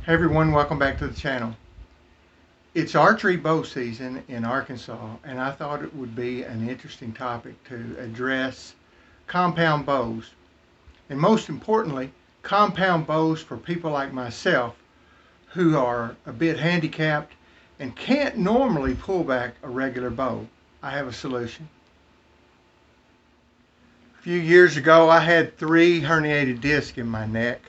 Hey everyone, welcome back to the channel. It's archery bow season in Arkansas, and I thought it would be an interesting topic to address compound bows. And most importantly, compound bows for people like myself who are a bit handicapped and can't normally pull back a regular bow. I have a solution. A few years ago, I had 3 herniated discs in my neck,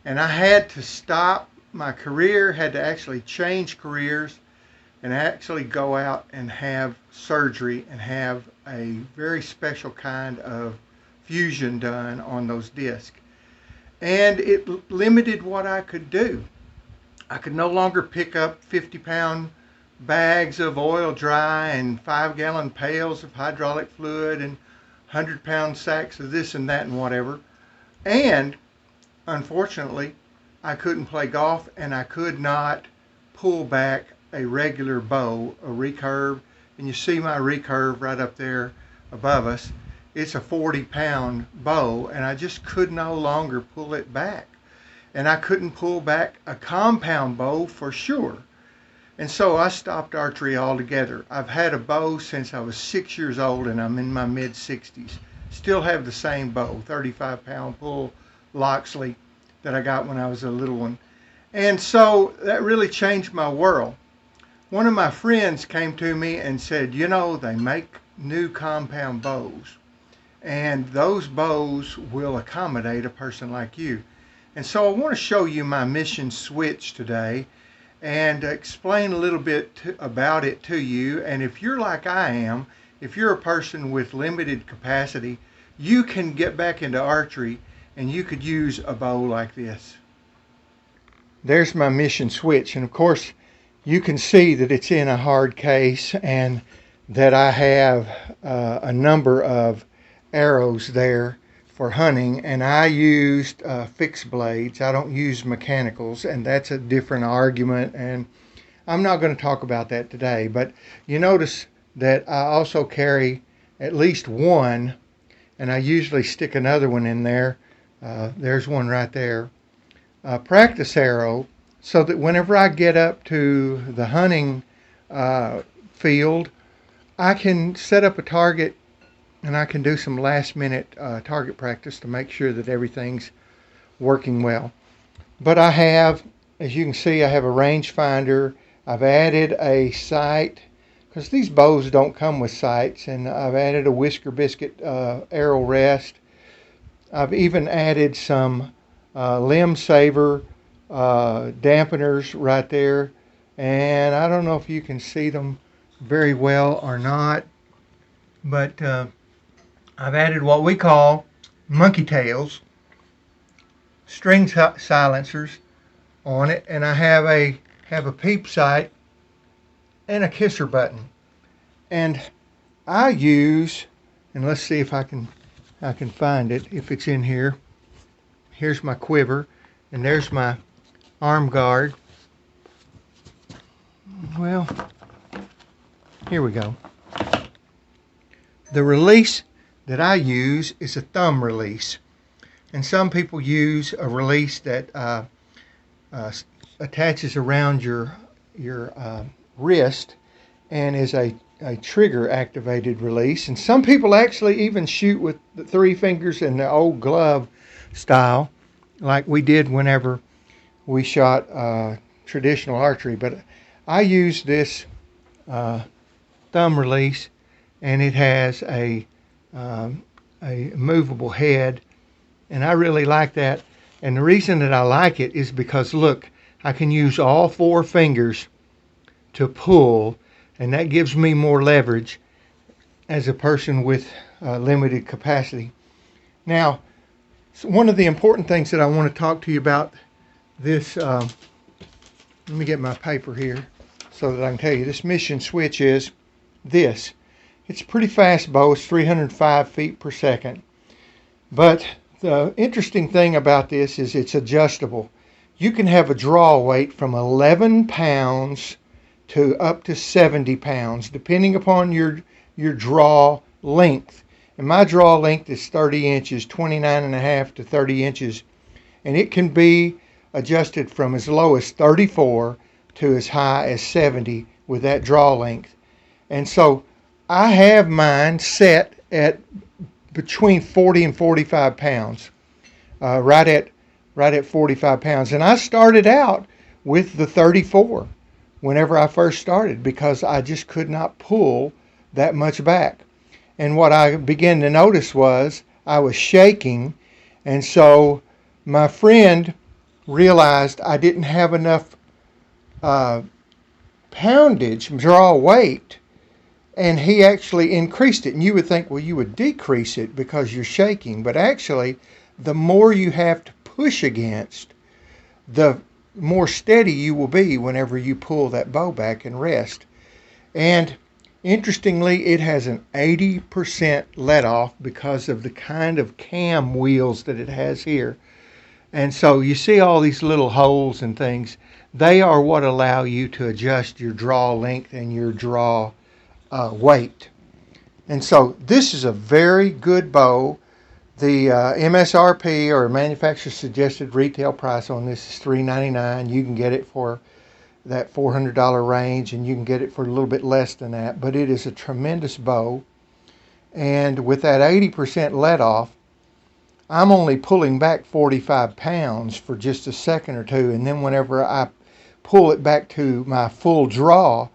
and I had to stop my career, had to actually change careers and actually go out and have surgery and have a very special kind of fusion done on those discs. And it limited what I could do. I could no longer pick up 50-pound bags of oil dry and 5-gallon pails of hydraulic fluid and 100-pound sacks of this and that and whatever. And unfortunately, I couldn't play golf, and I could not pull back a regular bow, a recurve. And you see my recurve right up there above us. It's a 40-pound bow, and I just could no longer pull it back. And I couldn't pull back a compound bow for sure. And so I stopped archery altogether. I've had a bow since I was 6 years old, and I'm in my mid-60s. Still have the same bow, 35-pound pull Loxley, that I got when I was a little one. And so that really changed my world. One of my friends came to me and said, you know, they make new compound bows, and those bows will accommodate a person like you. And so I want to show you my mission switch today and explain a little bit about it to you. And if you're like I am, if you're a person with limited capacity, you can get back into archery and you could use a bow like this. There's my mission switch, and of course you can see that it's in a hard case and that I have a number of arrows there for hunting, and I used fixed blades. I don't use mechanicals, and that's a different argument, and I'm not going to talk about that today. But you notice that I also carry at least one, and I usually stick another one in there. There's one right there. Practice arrow, so that whenever I get up to the hunting field, I can set up a target and I can do some last minute target practice to make sure that everything's working well. But I have, as you can see, I have a range finder. I've added a sight, because these bows don't come with sights, and I've added a whisker biscuit arrow rest. I've even added some limb saver dampeners right there, and I don't know if you can see them very well or not, but I've added what we call monkey tails, string silencers on it, and I have a peep sight and a kisser button. And I use, and let's see if I can find it, if it's in here. Here's my quiver, and there's my arm guard. Well, here we go. The release that I use is a thumb release, and some people use a release that attaches around your wrist and is a trigger activated release. And some people actually even shoot with the 3 fingers in the old glove style, like we did whenever we shot traditional archery. But I use this thumb release, and it has a movable head, and I really like that. And the reason that I like it is because, look, I can use all 4 fingers to pull, and that gives me more leverage as a person with limited capacity. Now, one of the important things that I want to talk to you about this, let me get my paper here so that I can tell you, this mission switch is this. It's a pretty fast bow. It's 305 feet per second. But the interesting thing about this is it's adjustable. You can have a draw weight from 11 pounds to up to 70 pounds, depending upon your draw length. And my draw length is 30 inches, 29 and a half to 30 inches. And it can be adjusted from as low as 34 to as high as 70 with that draw length. And so I have mine set at between 40 and 45 pounds, right at 45 pounds. And I started out with the 34 whenever I first started because I just could not pull that much back. And what I began to notice was I was shaking, and so my friend realized I didn't have enough poundage, draw weight, and he actually increased it. And you would think, well, you would decrease it because you're shaking, but actually the more you have to push against, the more steady you will be whenever you pull that bow back and rest. And interestingly, it has an 80% let off because of the kind of cam wheels that it has here. And so you see all these little holes and things. They are what allow you to adjust your draw length and your draw weight. And so this is a very good bow. The MSRP, or manufacturer suggested retail price on this, is $399. You can get it for that $400 range, and you can get it for a little bit less than that. But it is a tremendous bow. And with that 80% let off, I'm only pulling back 45 pounds for just a second or two. And then whenever I pull it back to my full draw,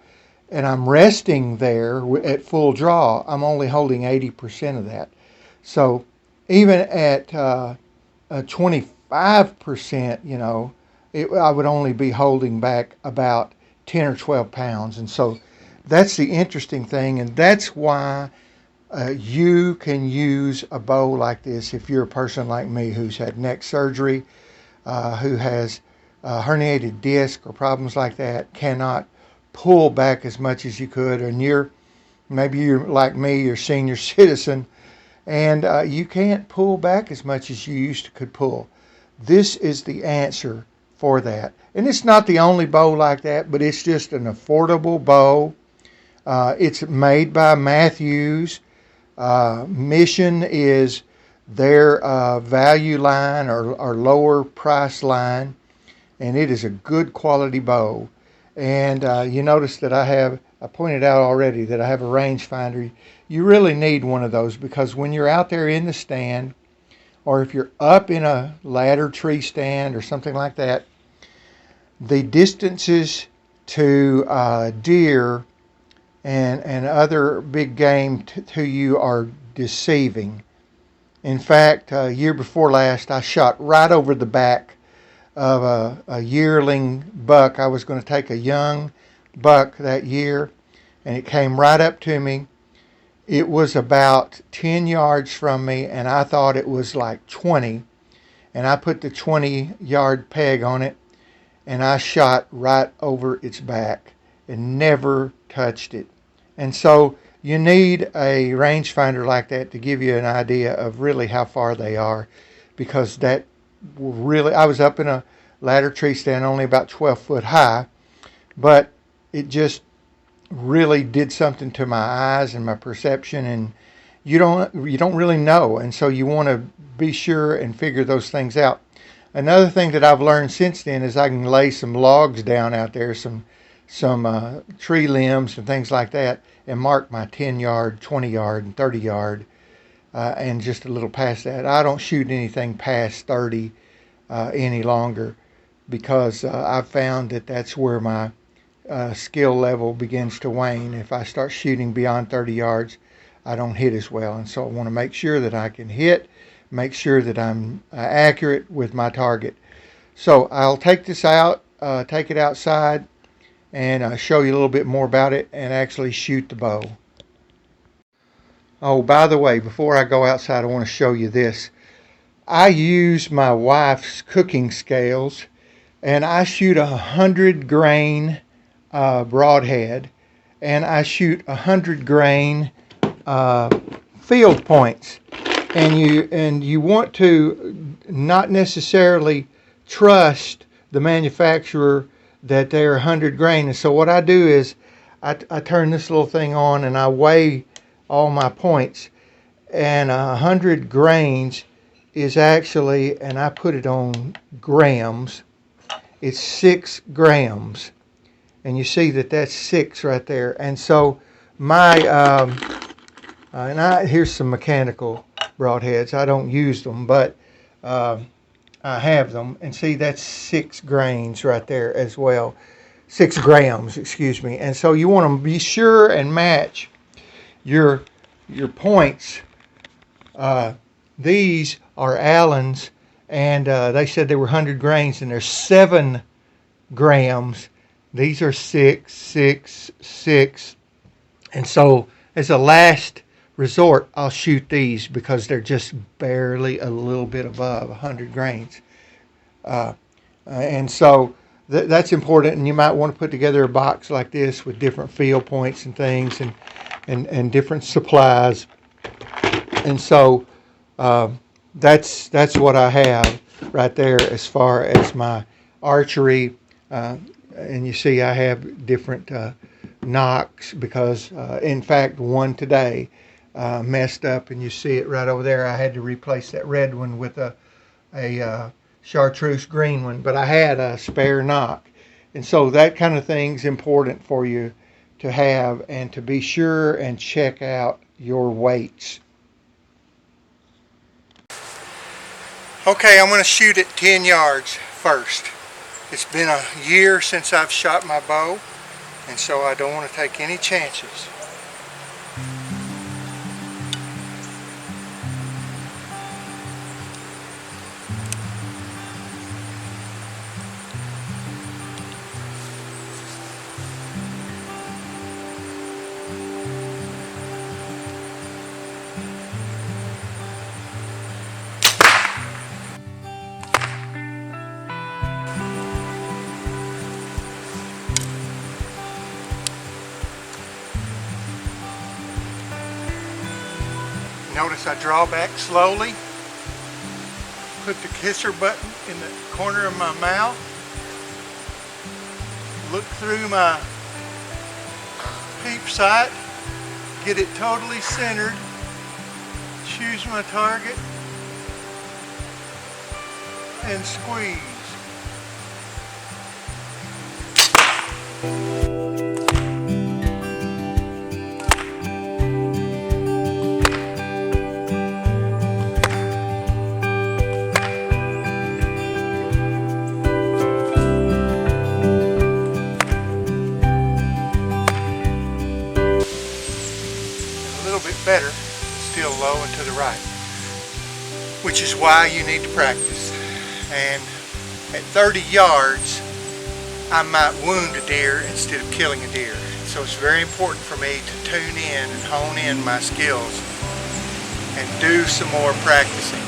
and I'm resting there at full draw, I'm only holding 80% of that. So even at 25%, I would only be holding back about 10 or 12 pounds. And so that's the interesting thing, and that's why you can use a bow like this if you're a person like me who's had neck surgery, who has herniated disc or problems like that, cannot pull back as much as you could, and maybe you're like me, you're a senior citizen, and you can't pull back as much as you could pull. This is the answer for that. And it's not the only bow like that, but it's just an affordable bow. It's made by Matthews. Mission is their value line or lower price line, and it is a good quality bow. And you notice that I pointed out already that I have a rangefinder. You really need one of those because when you're out there in the stand, or if you're up in a ladder tree stand or something like that, the distances to deer and other big game to you are deceiving. In fact, year before last, I shot right over the back of a yearling buck. I was going to take a young buck that year, and it came right up to me. It was about 10 yards from me, and I thought it was like 20, and I put the 20-yard peg on it, and I shot right over its back and never touched it. And so you need a rangefinder like that to give you an idea of really how far they are, because that really, I was up in a ladder tree stand only about 12 foot high, but it just really did something to my eyes and my perception, and you don't really know, and so you want to be sure and figure those things out. Another thing that I've learned since then is I can lay some logs down out there, some tree limbs and things like that, and mark my 10-yard, 20-yard, and 30-yard, and just a little past that. I don't shoot anything past 30 any longer because I've found that that's where my skill level begins to wane. If I start shooting beyond 30 yards, I don't hit as well, and so I want to make sure that I can hit, make sure that I'm accurate with my target. So I'll take this out, take it outside, and show you a little bit more about it and actually shoot the bow. Oh, by the way, before I go outside, I want to show you this. I use my wife's cooking scales, and I shoot 100 grain broadhead, and I shoot 100 grain field points. And you want to not necessarily trust the manufacturer that they're 100 grain. And so what I do is I turn this little thing on and I weigh all my points, and 100 grains is actually, and I put it on grams, it's 6 grams. And you see that that's 6 right there. And so my, here's some mechanical broadheads. I don't use them, but I have them. And see, that's 6 grains right there as well. 6 grams, excuse me. And so you want to be sure and match your points. These are Allen's, and they said they were 100 grains, and there's 7 grams. These are 6, 6, 6. And so as a last resort, I'll shoot these because they're just barely a little bit above 100 grains. And so that's important, and you might want to put together a box like this with different field points and things, and different supplies. And so that's what I have right there as far as my archery. And you see I have different nocks because, in fact, one today messed up, and you see it right over there. I had to replace that red one with a chartreuse green one, but I had a spare nock. And so that kind of thing's important for you to have, and to be sure and check out your weights. Okay, I'm going to shoot at 10 yards first. It's been a year since I've shot my bow, and so I don't want to take any chances. Notice I draw back slowly, put the kisser button in the corner of my mouth, look through my peep sight, get it totally centered, choose my target, and squeeze. Better, still low and to the right, which is why you need to practice. And at 30 yards I might wound a deer instead of killing a deer, so it's very important for me to tune in and hone in my skills and do some more practicing.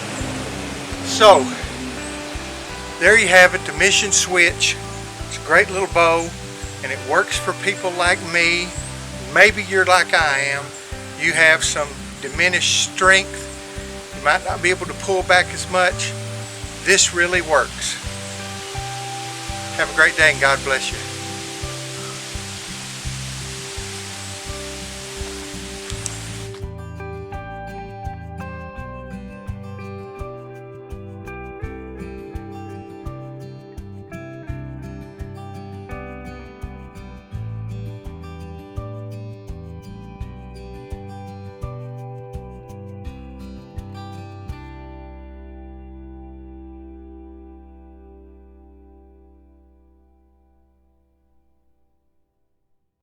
So there you have it, the Mission Switch. It's a great little bow, and it works for people like me. Maybe you're like I am. You have some diminished strength. You might not be able to pull back as much. This really works. Have a great day, and God bless you.